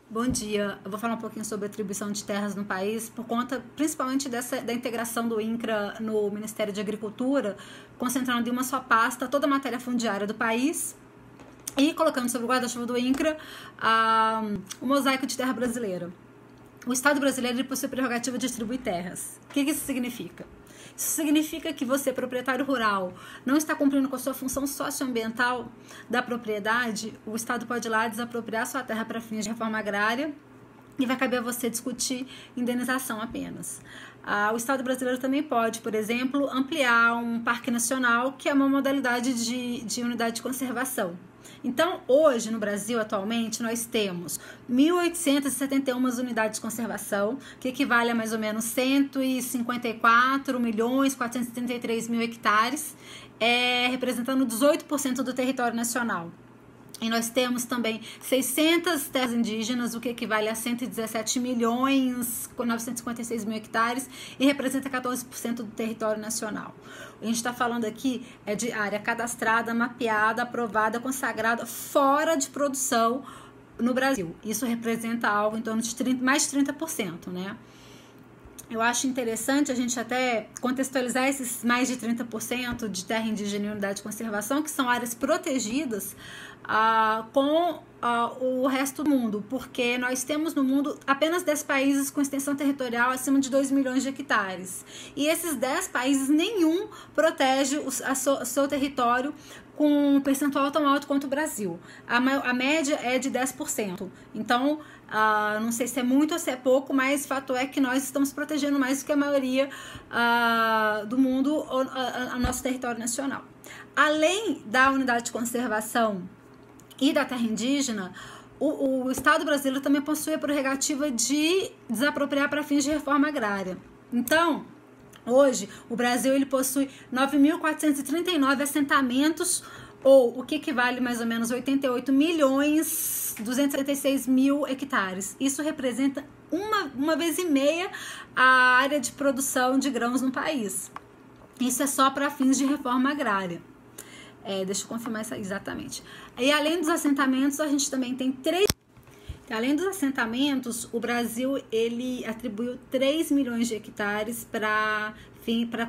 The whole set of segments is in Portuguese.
Bom dia, eu vou falar um pouquinho sobre a atribuição de terras no país, por conta principalmente da integração do INCRA no Ministério de Agricultura, concentrando em uma só pasta toda a matéria fundiária do país e colocando sobre o guarda-chuva do INCRA o mosaico de terra brasileira. O Estado brasileiro possui a prerrogativa de distribuir terras. O que isso significa? Isso significa que você, proprietário rural, não está cumprindo com a sua função socioambiental da propriedade, o Estado pode ir lá desapropriar sua terra para fins de reforma agrária e vai caber a você discutir indenização apenas. O Estado brasileiro também pode, por exemplo, ampliar um parque nacional, que é uma modalidade de unidade de conservação. Então, hoje, no Brasil, atualmente, nós temos 1.871 unidades de conservação, que equivale a mais ou menos 154.433.000 hectares, representando 18% do território nacional. E nós temos também 600 terras indígenas, o que equivale a 117.956.000 hectares e representa 14% do território nacional. A gente está falando aqui de área cadastrada, mapeada, aprovada, consagrada, fora de produção no Brasil. Isso representa algo em torno de mais de 30%, né? Eu acho interessante a gente até contextualizar esses mais de 30% de terra indígena em unidade de conservação, que são áreas protegidas, com o resto do mundo, porque nós temos no mundo apenas 10 países com extensão territorial acima de 2 milhões de hectares. E esses 10 países, nenhum protege o seu território com um percentual tão alto quanto o Brasil. A média é de 10%. Então, não sei se é muito ou se é pouco, mas o fato é que nós estamos protegendo mais do que a maioria do mundo, o nosso território nacional. Além da unidade de conservação e da terra indígena, o Estado brasileiro também possui a prerrogativa de desapropriar para fins de reforma agrária. Então, hoje, o Brasil ele possui 9.439 assentamentos, ou o que equivale mais ou menos a 88.276.000 hectares. Isso representa uma vez e meia a área de produção de grãos no país. Isso é só para fins de reforma agrária. Deixa eu confirmar isso exatamente. E além dos assentamentos, a gente também tem Além dos assentamentos, o Brasil ele atribuiu 3 milhões de hectares para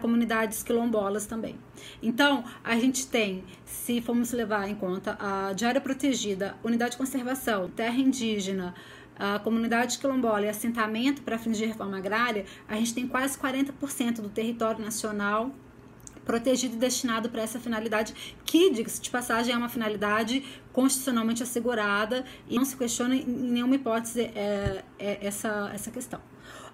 comunidades quilombolas também. Então, a gente tem, se formos levar em conta a de área protegida, unidade de conservação, terra indígena, a comunidade quilombola e assentamento para fins de reforma agrária, a gente tem quase 40% do território nacional protegido e destinado para essa finalidade, que, diga-se de passagem, é uma finalidade constitucionalmente assegurada e não se questiona em nenhuma hipótese essa questão.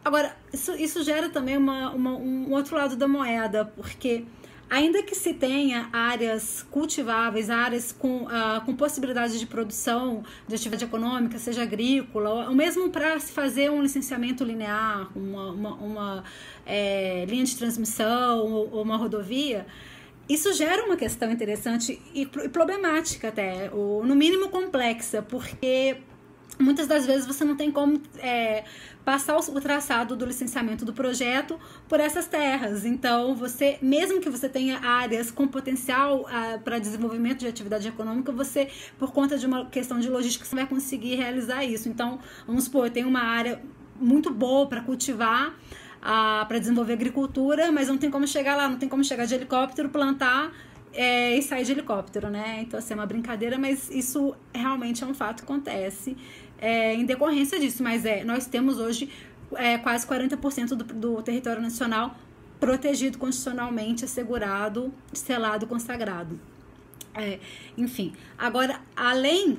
Agora, isso gera também um outro lado da moeda, porque ainda que se tenha áreas cultiváveis, áreas com possibilidade de produção de atividade econômica, seja agrícola, ou mesmo para se fazer um licenciamento linear, uma linha de transmissão ou uma rodovia, isso gera uma questão interessante e problemática até, ou no mínimo complexa, porque muitas das vezes você não tem como passar o traçado do licenciamento do projeto por essas terras. Então, mesmo que você tenha áreas com potencial para desenvolvimento de atividade econômica, você, por conta de uma questão de logística, você vai conseguir realizar isso. Então, vamos supor, tem uma área muito boa para cultivar, para desenvolver agricultura, mas não tem como chegar lá, não tem como chegar de helicóptero, plantar e sair de helicóptero, né? Então, assim, é uma brincadeira, mas isso realmente é um fato que acontece em decorrência disso. Mas nós temos hoje quase 40% do território nacional protegido constitucionalmente, assegurado, selado, consagrado. Enfim, agora, além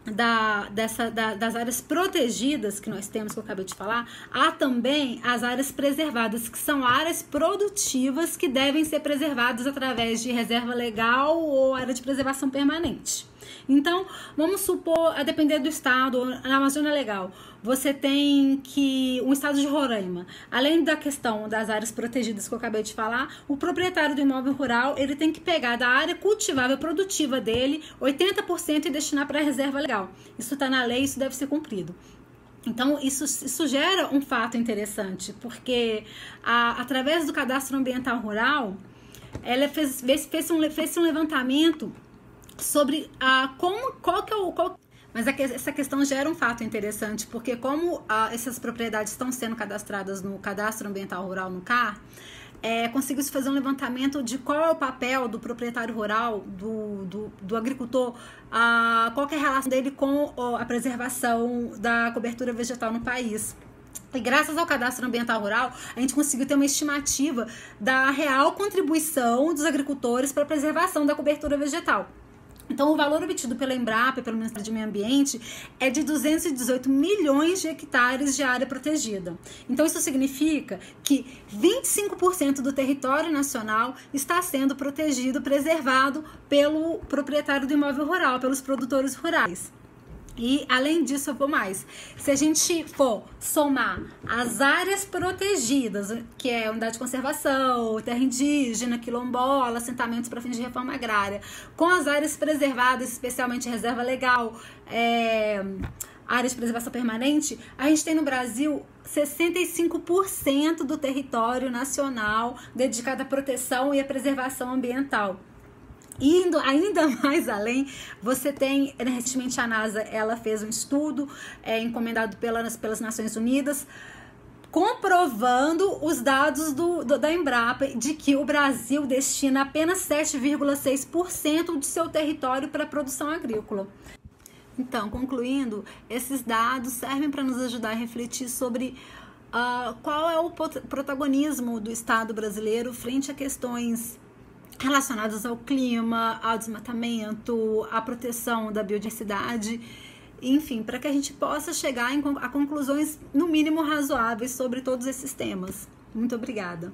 das áreas protegidas que nós temos, que eu acabei de falar, há também as áreas preservadas, que são áreas produtivas que devem ser preservadas através de reserva legal ou área de preservação permanente. Então, vamos supor, a depender do estado, na Amazônia Legal, você tem que um estado de Roraima, além da questão das áreas protegidas que eu acabei de falar, o proprietário do imóvel rural, ele tem que pegar da área cultivável produtiva dele 80% e destinar para a reserva legal. Isso está na lei, isso deve ser cumprido. Então, isso gera um fato interessante, porque através do cadastro ambiental rural, ela fez um levantamento sobre Mas essa questão gera um fato interessante, porque como essas propriedades estão sendo cadastradas no Cadastro Ambiental Rural, no CAR, conseguiu-se fazer um levantamento de qual é o papel do proprietário rural, do agricultor, qual que é a relação dele com a preservação da cobertura vegetal no país. E graças ao Cadastro Ambiental Rural, a gente conseguiu ter uma estimativa da real contribuição dos agricultores para a preservação da cobertura vegetal. Então, o valor obtido pela Embrapa e pelo Ministério do Meio Ambiente é de 218 milhões de hectares de área protegida. Então, isso significa que 25% do território nacional está sendo protegido, preservado pelo proprietário do imóvel rural, pelos produtores rurais. E, além disso, eu vou mais. Se a gente for somar as áreas protegidas, que é unidade de conservação, terra indígena, quilombola, assentamentos para fins de reforma agrária, com as áreas preservadas, especialmente reserva legal, áreas de preservação permanente, a gente tem no Brasil 65% do território nacional dedicado à proteção e à preservação ambiental. Indo ainda mais além, você tem, recentemente a NASA, ela fez um estudo encomendado pelas Nações Unidas, comprovando os dados da Embrapa de que o Brasil destina apenas 7,6% de seu território para a produção agrícola. Então, concluindo, esses dados servem para nos ajudar a refletir sobre qual é o protagonismo do Estado brasileiro frente a questões relacionadas ao clima, ao desmatamento, à proteção da biodiversidade, enfim, para que a gente possa chegar a conclusões, no mínimo, razoáveis sobre todos esses temas. Muito obrigada.